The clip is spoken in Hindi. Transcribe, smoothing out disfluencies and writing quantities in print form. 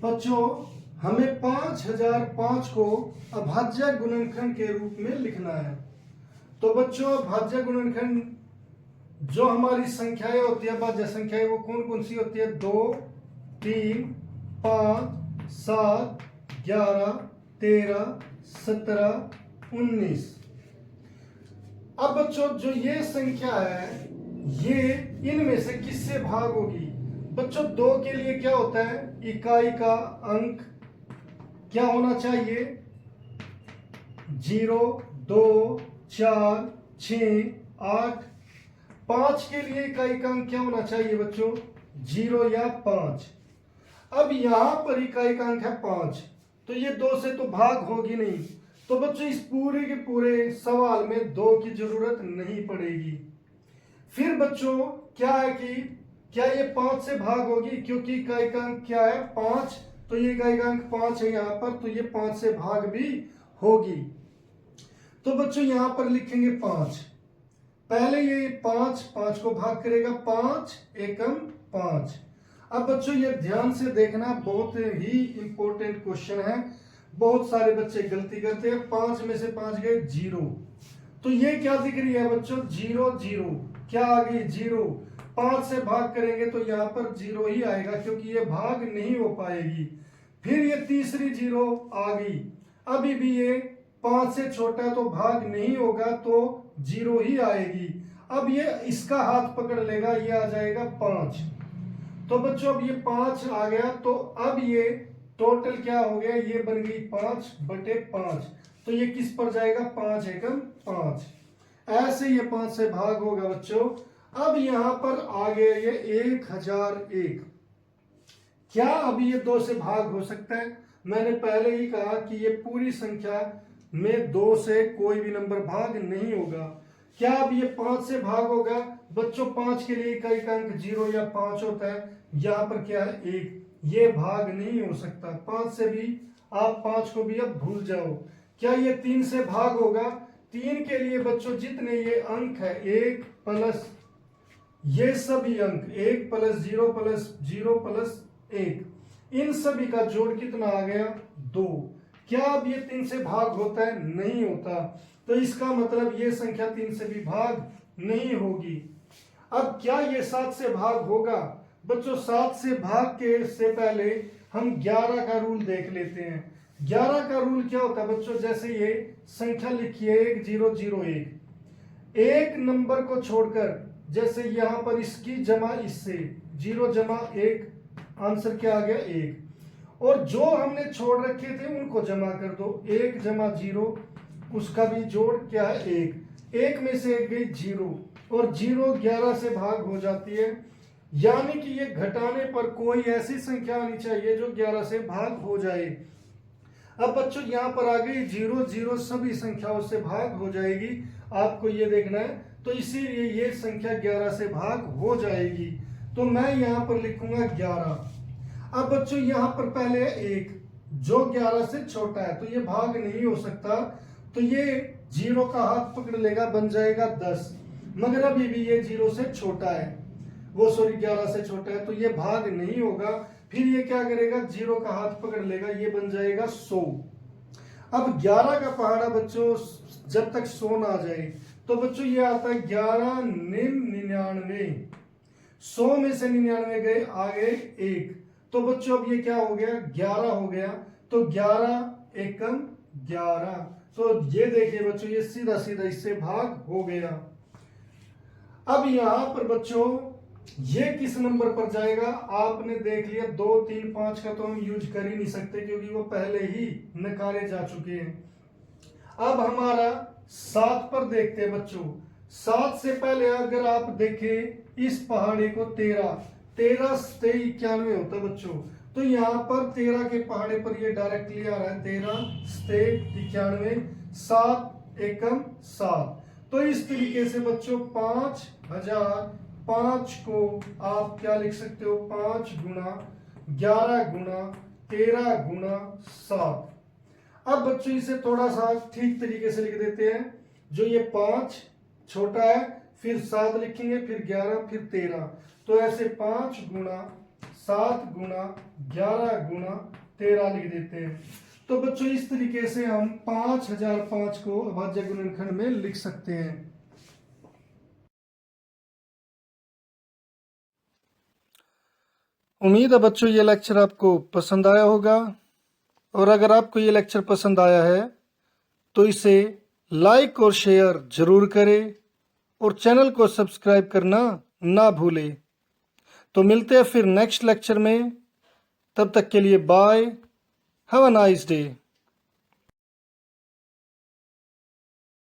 बच्चों हमें 5005 को अभाज्य गुणनखंड के रूप में लिखना है। तो बच्चों अभाज्य गुणनखंड जो हमारी संख्याएं होती है, अभाज्य संख्याएं, वो कौन कौन सी होती है? 2, 3, 5, 7, 11, 13, 17, 19। अब बच्चों जो ये संख्या है ये इनमें से किससे भाग होगी? बच्चों 2 के लिए क्या होता है? इकाई का अंक क्या होना चाहिए? 0, 2, 4, 6, 8। 5 के लिए इकाई का अंक क्या होना चाहिए बच्चों? 0 या 5। अब यहां पर इकाई का अंक है 5, तो ये 2 से तो भाग होगी नहीं। तो बच्चों इस पूरे के पूरे सवाल में 2 की जरूरत नहीं पड़ेगी। फिर बच्चों क्या है कि क्या ये 5 से भाग होगी? क्योंकि इकाई का अंक क्या है? 5, तो ये इकाई का अंक 5 है यहां पर, तो ये 5 से भाग भी होगी। तो बच्चों यहां पर लिखेंगे 5। पहले ये 5 को भाग करेगा, 5 एकम 5। अब बच्चों ये ध्यान से देखना, बहुत ही इंपॉर्टेंट क्वेश्चन है। बहुत सारे बच्चे गलती करते हैं। 5 में से 5 गए 0, तो ये क्या दिख रही है बच्चों? 0 0 क्या आ गई? 0। 5 से भाग करेंगे तो यहाँ पर 0 ही आएगा, क्योंकि ये भाग नहीं हो पाएगी। फिर ये तीसरी 0 आ गई। अभी भी ये 5 से छोटा तो भाग नहीं होगा, तो 0 ही आएगी। अब ये इसका हाथ पकड़ लेगा, ये आ जाएगा 5। तो बच्चों अब ये 5 आ गया, तो अब ये टोटल क्या हो गया? ये बन गई 5/5। तो ये किस पर जाएगा? 5 एकम 5। ऐसे ये 5 से भाग होगा बच्चों। अब यहां पर आ गया ये 1001। क्या अब ये 2 से भाग हो सकता है? मैंने पहले ही कहा कि ये पूरी संख्या में 2 से कोई भी नंबर भाग नहीं होगा। क्या अब ये 5 से भाग होगा? बच्चों 5 के लिए इकाई का अंक 0 या 5 होता है। यहां पर क्या है? 1। ये भाग नहीं हो सकता। 5 से भी आप 5 को भी अब भूल जाओ। क्या ये 3 से भाग होगा? 3 के लिए बच्चों जितने ये अंक है, 1 प्लस ये सभी अंक, 1 प्लस 0 प्लस 0 प्लस 1, इन सभी का जोड़ कितना आ गया? 2। क्या अब ये 3 से भाग होता है? नहीं होता। तो इसका मतलब ये संख्या 3 से भी भाग नहीं होगी। अब क्या ये 7 से भाग होगा? बच्चों 7 से भाग के से पहले हम 11 का रूल देख लेते हैं। 11 का रूल क्या होता है बच्चों? जैसे ये संख्या लिखिए 1 0 0 1, एक नंबर को छोड़कर, जैसे यहां पर इसकी जमा इससे 0 जमा 1, आंसर क्या आ गया? 1। और जो हमने छोड़ रखे थे उनको जमा कर दो। 1 जमा 0, उसका भी जोड़ क्या है? 1। 1 में से 1 गई 0, और 0 11 से भाग हो जाती है। यानी कि ये घटाने पर कोई ऐसी संख्या आनी चाहिए जो 11 से भाग हो जाए। अब बच्चों यहां पर आ गई 0 0, सभी संख्याओं से भाग हो जाएगी। आपको ये देखना है, तो इसीलिए ये संख्या 11 से भाग हो जाएगी। तो मैं यहां पर लिखूंगा 11। अब बच्चों यहां पर पहले 1 जो 11 से छोटा है, तो ये भाग नहीं हो सकता। तो ये 0 का हाथ पकड़ लेगा, बन जाएगा 10। मगर अभी भी ये 0 से छोटा है, वो सॉरी 11 से छोटा है, तो ये भाग नहीं होगा। फिर ये क्या करेगा? 0 का हाथ पकड़ लेगा, ये बन जाएगा 100। अब 11 का पहाड़ा बच्चों जब तक 100 ना आ जाए, तो बच्चों ये आता है 11 निम 99। 100 में से 99 गए, आ गए 1। तो बच्चों अब ये क्या हो गया? 11 हो गया। तो 11 एकम 11। तो ये देखिए बच्चों, ये सीधा सीधा इससे भाग हो गया। अब यहां पर बच्चों ये किस नंबर पर जाएगा? आपने देख लिया 2 3 5 का तो हम यूज कर ही नहीं सकते, क्योंकि वो पहले ही नकारे जा चुके हैं। अब हमारा 7 पर देखते हैं बच्चों। 7 से पहले अगर आप देखें इस पहाड़े को 13 से 91 होता है बच्चों। तो यहाँ पर 13 के पहाड़े पर ये डायरेक्टली आ रहा है 13 से 91, 7 एकम 7। तो इस तरीके से बच्चों 5005 को आप क्या लिख सकते हो? 5 गुना 11 गुना 13 गुना 7। अब बच्चों इसे थोड़ा सा ठीक तरीके से लिख देते हैं। जो ये 5 छोटा है, फिर 7 लिखेंगे, फिर 11, फिर 13। तो ऐसे 5 गुना 7 गुना 11 गुना 13 लिख देते हैं। तो बच्चों इस तरीके से हम 5005 को अभाज्य गुणनखंड में लिख सकते हैं। उम्मीद है बच्चों ये लेक्चर आपको पसंद आया होगा, और अगर आपको ये लेक्चर पसंद आया है तो इसे लाइक और शेयर जरूर करें और चैनल को सब्सक्राइब करना ना भूलें। तो मिलते हैं फिर नेक्स्ट लेक्चर में, तब तक के लिए bye, have a nice day.